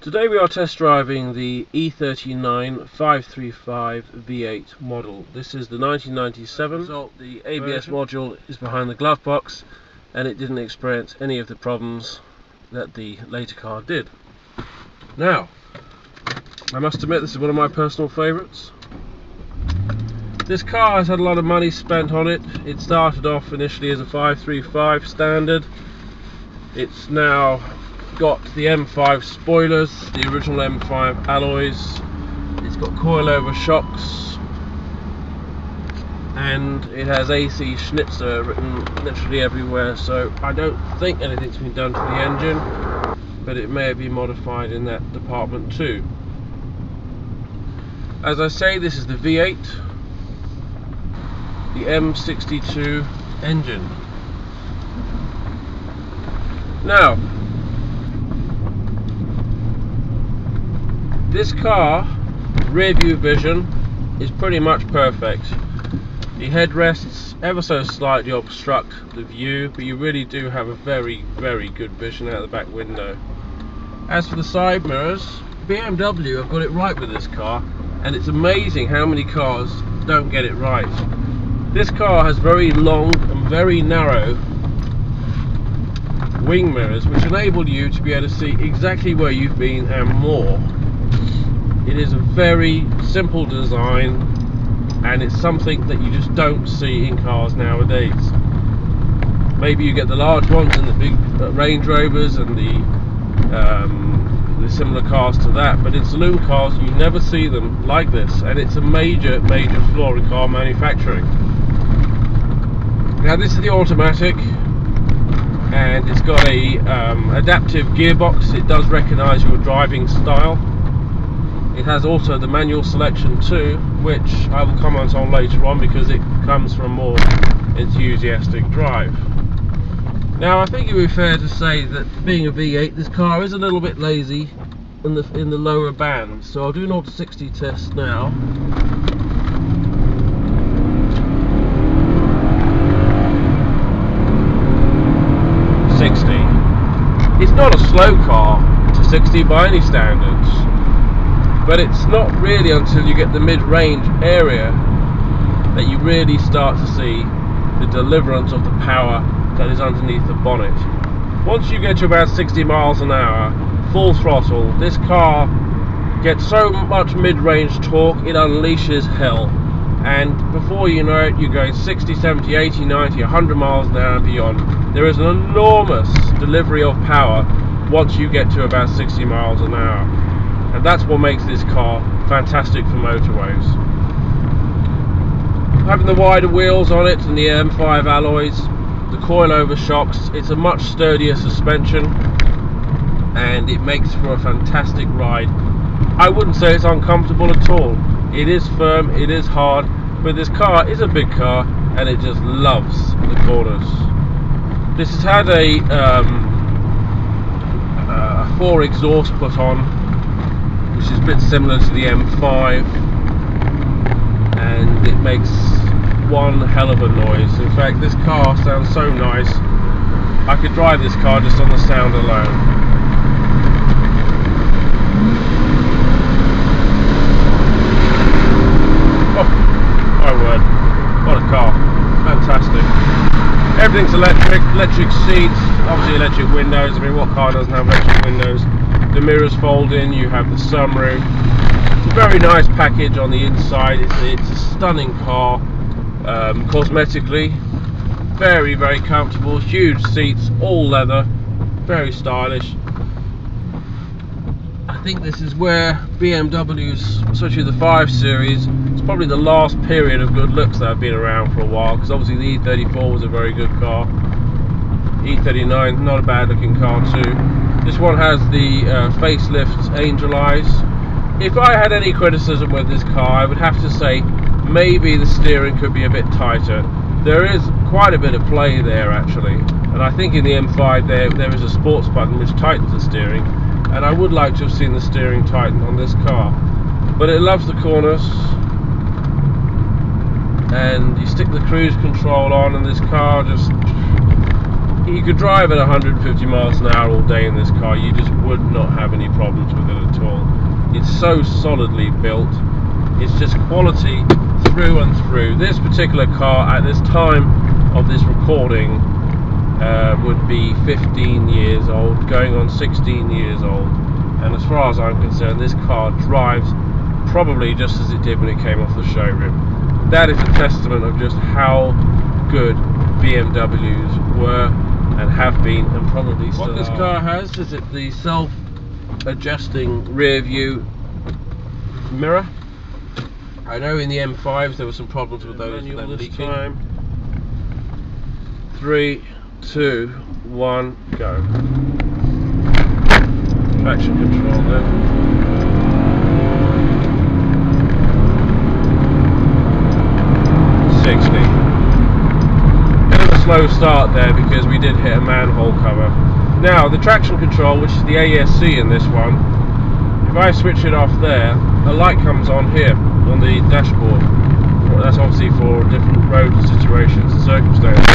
Today we are test driving the E39 535 V8 model. This is the 1997 result. The ABS module is behind the glove box and it didn't experience any of the problems that the later car did. Now, I must admit this is one of my personal favourites. This car has had a lot of money spent on it. It started off initially as a 535 standard. It's now got the M5 spoilers, the original M5 alloys. It's got coilover shocks, and it has AC Schnitzer written literally everywhere, so I don't think anything's been done to the engine, but it may have been modified in that department too. As I say, this is the V8, the M62 engine. Now, this car, rear view vision, is pretty much perfect. The headrests ever so slightly obstruct the view, but you really do have a very, very good vision out the back window. As for the side mirrors, BMW have got it right with this car, and it's amazing how many cars don't get it right. This car has very long and very narrow wing mirrors, which enable you to be able to see exactly where you've been and more. It is a very simple design, and it's something that you just don't see in cars nowadays. Maybe you get the large ones in the big Range Rovers and the similar cars to that, but in saloon cars you never see them like this, and it's a major flaw in car manufacturing. Now, this is the automatic, and it's got a adaptive gearbox. It does recognise your driving style. It has also the manual selection too, which I will comment on later on because it comes from a more enthusiastic drive. Now, I think it would be fair to say that being a V8, this car is a little bit lazy in the lower bands. So I'll do an 0 to 60 test now. It's not a slow car to 60 by any standards, but it's not really until you get the mid-range area that you really start to see the deliverance of the power that is underneath the bonnet. Once you get to about 60 miles an hour, full throttle, this car gets so much mid-range torque it unleashes hell, and before you know it, you're going 60, 70, 80, 90, 100 miles an hour and beyond. There is an enormous delivery of power once you get to about 60 miles an hour, and that's what makes this car fantastic for motorways. Having the wider wheels on it and the M5 alloys, the coilover shocks, it's a much sturdier suspension, and it makes for a fantastic ride. I wouldn't say it's uncomfortable at all. It is firm, it is hard, but this car is a big car and it just loves the corners. This has had a 4 exhaust put on, which is a bit similar to the M5, and it makes one hell of a noise. In fact, this car sounds so nice, I could drive this car just on the sound alone. What a car, fantastic. Everything's electric seats, obviously electric windows. I mean, what car doesn't have electric windows? The mirrors fold in, you have the sunroof. It's a very nice package on the inside. It's a stunning car, cosmetically. Very, very comfortable, huge seats, all leather, very stylish. I think this is where BMWs, especially the 5 Series, it's probably the last period of good looks that have been around for a while, because obviously the E34 was a very good car. E39, not a bad looking car too. This one has the facelift angel eyes. If I had any criticism with this car, I would have to say maybe the steering could be a bit tighter. There is quite a bit of play there actually, and I think in the M5 there is a sports button which tightens the steering, and I would like to have seen the steering tightened on this car. But it loves the corners, and you stick the cruise control on and this car just You could drive at 150 miles an hour all day in this car, you just would not have any problems with it at all. It's so solidly built, it's just quality through and through. This particular car at this time of this recording would be 15 years old, going on 16 years old, and as far as I'm concerned, this car drives probably just as it did when it came off the showroom. That is a testament of just how good BMWs were and have been, and probably still are. What this car has is the self-adjusting rear view mirror. I know in the M5s there were some problems with those this time. 3, 2, 1, go. Traction control there. Slow start there because we did hit a manhole cover. Now the traction control, which is the ASC in this one, if I switch it off there, a light comes on here on the dashboard. That's obviously for different road situations and circumstances.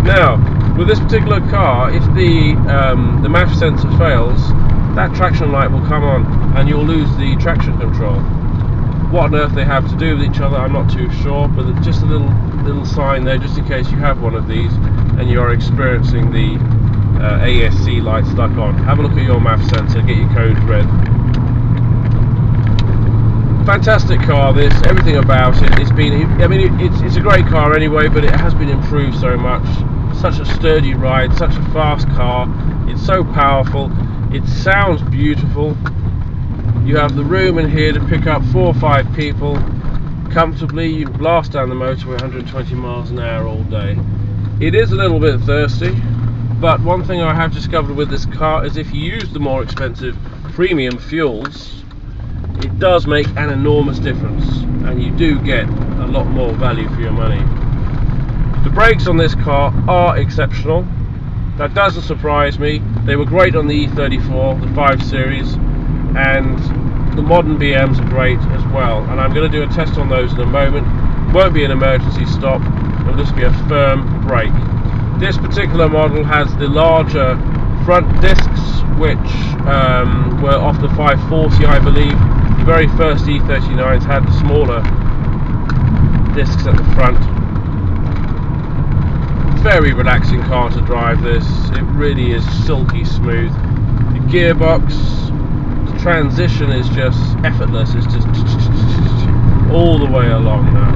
Now with this particular car, if the MAF sensor fails, that traction light will come on and you'll lose the traction control. What on earth they have to do with each other, I'm not too sure, but just a little sign there just in case you have one of these and you are experiencing the ASC light stuck on. Have a look at your MAF sensor, get your code read. Fantastic car this, everything about it. It's a great car anyway, but it has been improved so much. Such a sturdy ride, such a fast car, it's so powerful, it sounds beautiful. You have the room in here to pick up 4 or 5 people comfortably. You can blast down the motorway 120 miles an hour all day. It is a little bit thirsty, but one thing I have discovered with this car is if you use the more expensive premium fuels, it does make an enormous difference and you do get a lot more value for your money. The brakes on this car are exceptional. That doesn't surprise me. They were great on the E34, the 5 Series, and the modern BMs are great as well, and I'm going to do a test on those in a moment. Won't be an emergency stop, it'll just be a firm brake. This particular model has the larger front discs, which were off the 540 I believe. The very first E39s had the smaller discs at the front. Very relaxing car to drive this, it really is silky smooth. The gearbox, transition is just effortless, it's just all the way along now.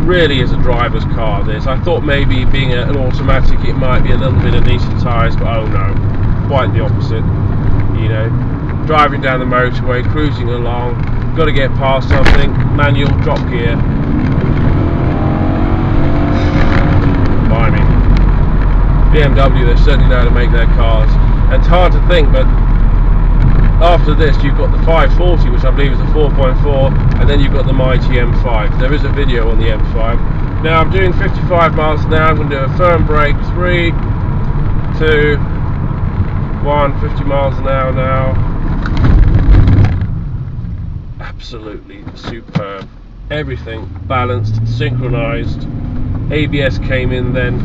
Really is a driver's car this. I thought maybe being an automatic it might be a little bit anaesthetised, but oh no, quite the opposite. You know, driving down the motorway, cruising along, got to get past something, manual drop gear. Blimey. BMW, they certainly know how to make their cars. And it's hard to think, but after this you've got the 540, which I believe is a 4.4, and then you've got the mighty M5. There is a video on the M5. Now I'm doing 55 miles an hour. I'm going to do a firm brake. 3, 2, 1, 50 miles an hour now. Absolutely superb. Everything balanced, synchronized. ABS came in then.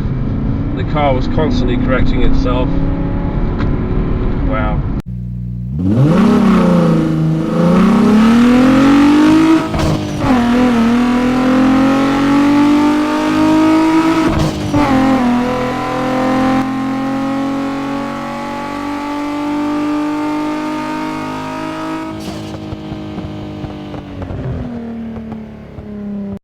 The car was constantly correcting itself. Wow.